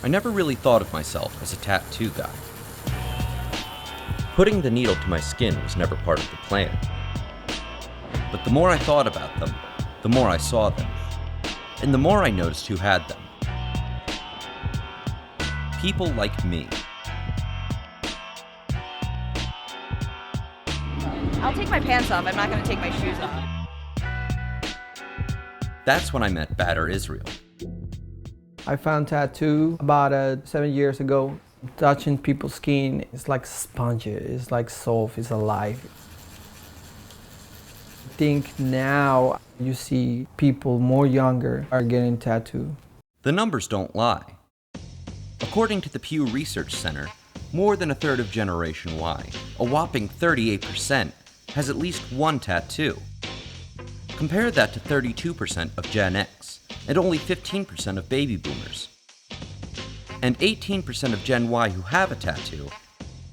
I never really thought of myself as a tattoo guy. Putting the needle to my skin was never part of the plan. But the more I thought about them, the more I saw them, and the more I noticed who had them. People like me. I'll take my pants off. I'm not going to take my shoes off. That's when I met Badder Israel. I found tattoo about 7 years ago. Touching people's skin, it's like sponge, it's like soft, it's alive. I think now you see people more younger are getting tattooed. The numbers don't lie. According to the Pew Research Center, more than a third of Generation Y, a whopping 38%, has at least one tattoo. Compare that to 32% of Gen X, and only 15% of baby boomers. And 18% of Gen Y who have a tattoo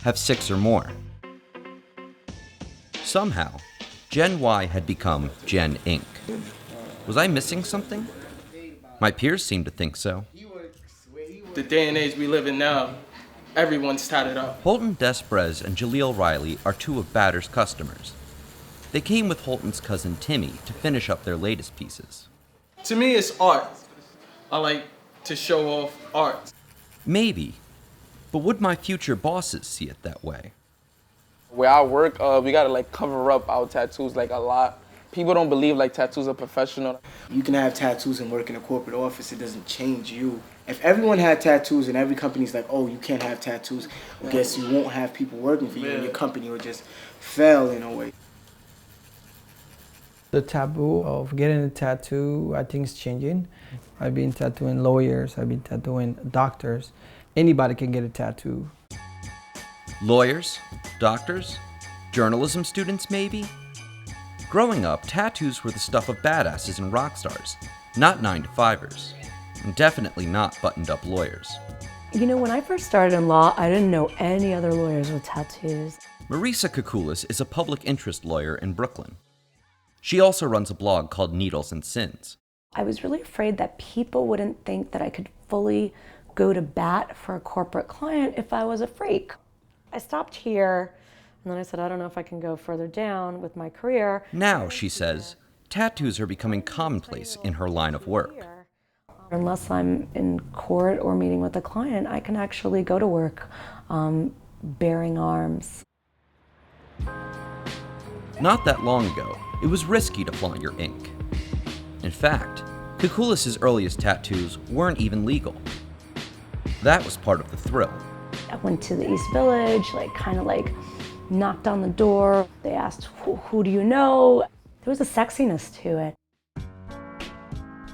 have 6 or more. Somehow, Gen Y had become Gen Inc. Was I missing something? My peers seemed to think so. The day and age we live in now, everyone's tatted up. Holton Desprez and Jaleel Riley are two of Badder's customers. They came with Holton's cousin Timmy to finish up their latest pieces. To me, it's art. I like to show off art. Maybe, but would my future bosses see it that way? Where I work, we gotta like cover up our tattoos like a lot. People don't believe like tattoos are professional. You can have tattoos and work in a corporate office, it doesn't change you. If everyone had tattoos and every company's like, oh, you can't have tattoos, I guess you won't have people working for you and your company will just fail in a way. The taboo of getting a tattoo, I think, is changing. I've been tattooing lawyers, I've been tattooing doctors. Anybody can get a tattoo. Lawyers? Doctors? Journalism students, maybe? Growing up, tattoos were the stuff of badasses and rock stars, not 9-to-5ers, and definitely not buttoned-up lawyers. You know, when I first started in law, I didn't know any other lawyers with tattoos. Marisa Kukulis is a public interest lawyer in Brooklyn. She also runs a blog called Needles and Sins. I was really afraid that people wouldn't think that I could fully go to bat for a corporate client if I was a freak. I stopped here, and then I said, I don't know if I can go further down with my career. Now, she says, tattoos are becoming commonplace in her line of work. Unless I'm in court or meeting with a client, I can actually go to work bearing arms. Not that long ago, it was risky to flaunt your ink. In fact, Kukulis' earliest tattoos weren't even legal. That was part of the thrill. I went to the East Village, kind of knocked on the door. They asked, who do you know? There was a sexiness to it.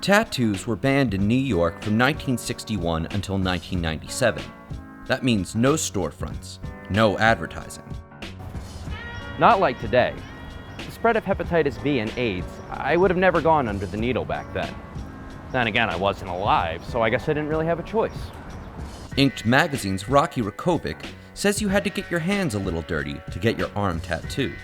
Tattoos were banned in New York from 1961 until 1997. That means no storefronts, no advertising. Not like today. The spread of hepatitis B and AIDS, I would have never gone under the needle back then. Then again, I wasn't alive, so I guess I didn't really have a choice. Inked Magazine's Rocky Rakovic says you had to get your hands a little dirty to get your arm tattooed.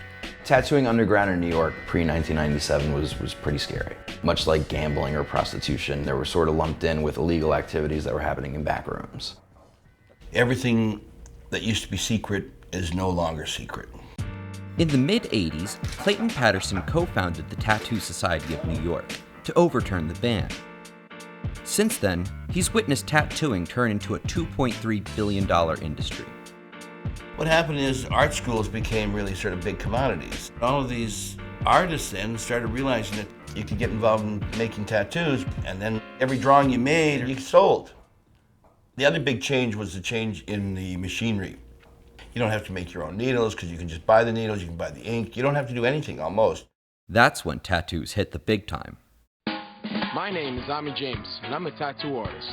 Tattooing underground in New York pre-1997 was pretty scary. Much like gambling or prostitution, they were sort of lumped in with illegal activities that were happening in back rooms. Everything that used to be secret is no longer secret. In the mid-'80s, Clayton Patterson co-founded the Tattoo Society of New York to overturn the ban. Since then, he's witnessed tattooing turn into a $2.3 billion industry. What happened is art schools became really sort of big commodities. All of these artists then started realizing that you could get involved in making tattoos, and then every drawing you made, you sold. The other big change was the change in the machinery. You don't have to make your own needles because you can just buy the needles, you can buy the ink. You don't have to do anything, almost. That's when tattoos hit the big time. My name is Ami James, and I'm a tattoo artist.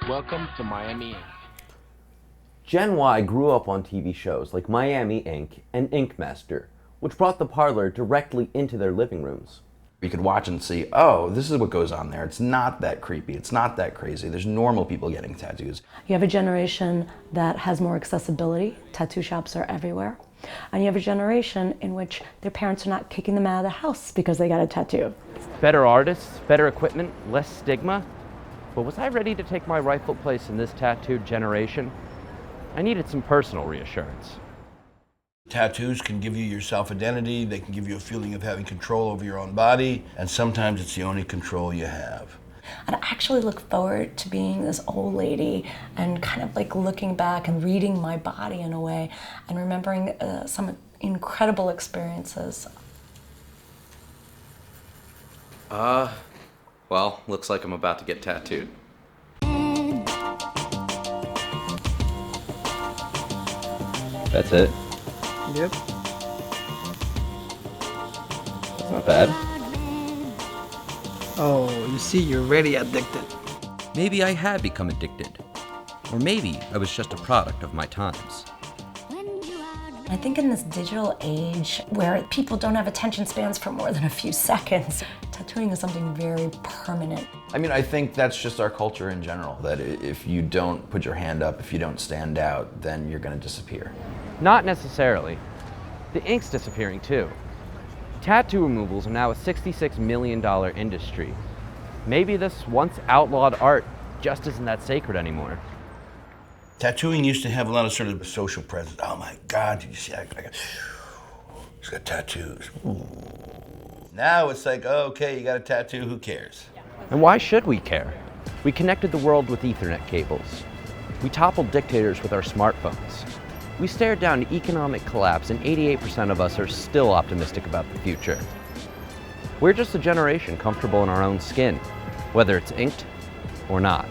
Welcome to Miami Ink. Gen Y grew up on TV shows like Miami Ink and Ink Master, which brought the parlor directly into their living rooms. You could watch and see, oh, this is what goes on there. It's not that creepy. It's not that crazy. There's normal people getting tattoos. You have a generation that has more accessibility. Tattoo shops are everywhere. And you have a generation in which their parents are not kicking them out of the house because they got a tattoo. Better artists, better equipment, less stigma. But was I ready to take my rightful place in this tattooed generation? I needed some personal reassurance. Tattoos can give you your self-identity, they can give you a feeling of having control over your own body, and sometimes it's the only control you have. I'd actually look forward to being this old lady and kind of like looking back and reading my body in a way and remembering some incredible experiences. Well, looks like I'm about to get tattooed. That's it? Yep. That's not bad. Oh, you see, you're really addicted. Maybe I had become addicted. Or maybe I was just a product of my times. I think in this digital age where people don't have attention spans for more than a few seconds, tattooing is something very permanent. I mean, I think that's just our culture in general, that if you don't put your hand up, if you don't stand out, then you're gonna disappear. Not necessarily. The ink's disappearing too. Tattoo removals are now a $66 million industry. Maybe this once outlawed art just isn't that sacred anymore. Tattooing used to have a lot of sort of social presence. Oh my God, did you see that guy? He's got tattoos. Ooh. Now it's like, oh, okay, you got a tattoo, who cares? And why should we care? We connected the world with Ethernet cables. We toppled dictators with our smartphones. We stared down economic collapse, and 88% of us are still optimistic about the future. We're just a generation comfortable in our own skin, whether it's inked or not.